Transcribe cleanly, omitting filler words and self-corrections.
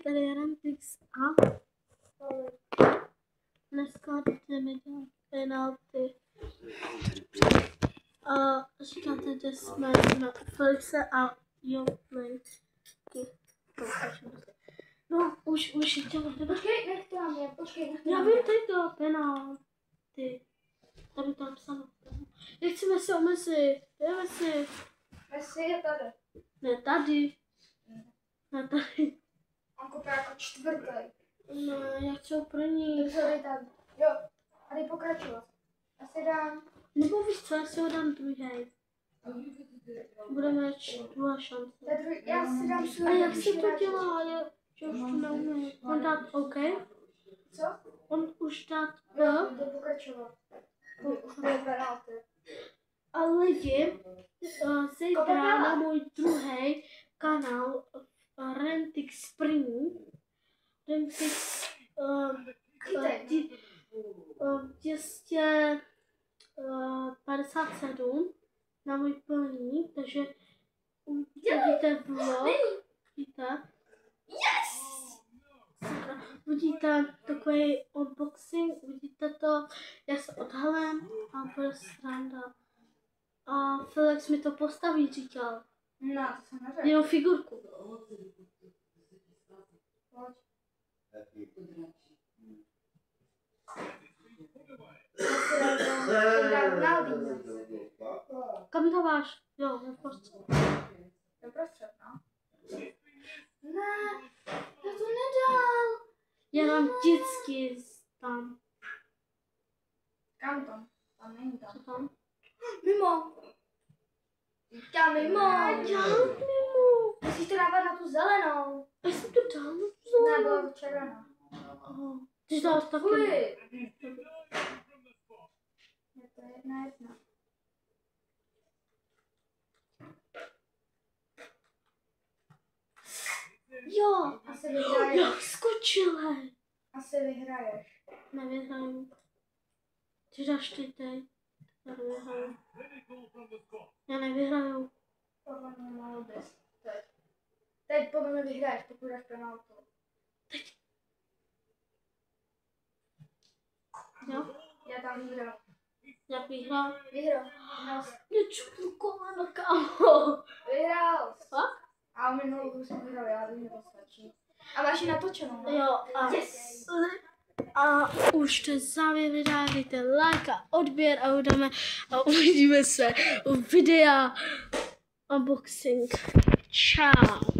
tady je Rentix a dneska jdeme dělat penalty. A říkáte, že jsme na Felixe a Joplay. No, už děláme. Počkej, nech to na mě, počkej. Já vím tyto penalty. Tady to napsáno. Nechceme se omezit. Jdeme si. Messi je tady. Ne, tady. Ne, tady. On koupil jako čtvrtý. No, já chci první. Takže dej tady. Jo, a dej pokračovat. Já si dám. Nebo víš co, já si ho dám druhý. Budeme druhá šance. Já si dám svůj. A jak se to dělá? Já už to neumím. On dát OK? Co? On už dát Jo, jde pokračovat. Už bude penalty. A lidi, zítra na můj druhý kanál Rentix Spring. Rentix 257 na můj plný, takže uvidíte vlog. Vidíte? Yes! Uvidíte takový unboxing, uvidíte to, já se odhalím a bude sranda. A Felix mi to postaví, říkal. No, to jsem neřekl. Jenom figurku. Pojď. Kam dáváš? Jo, uprostřed. Uprostřed, no. Ne, já to nedal. Já dám vždycky tam. Kam tam? Tam není Co tam. tam? Mimo. Tam mimo. Já mimo. Musíš to dávat na tu zelenou. Já jsem to dal na Ne, zelenou. byla červená. Ty jsi dal taky. Fuj. Je to 1-1. Jo. Asi vyhraješ. Já skočila. Asi vyhraješ. Nevyhraju. Ty dáš teď. Já nevyhraju. Já nevyhraju. Podle mě mohl bys. Teď podle mě vyhraješ, pokud dáš penaltu. Jo? Já tam vyhrál. Jak vyhrál? Vyhrál. Nečuknu koleno, kámo. Vyhrál. Fakt? A minulou jsem vyhrál, já vím, že to stačí. A máš ji natočenou, ne? Jo, a, Yes. a už to závěr videa, dejte like a odběr a budeme a uvidíme se u videa unboxing. Ciao.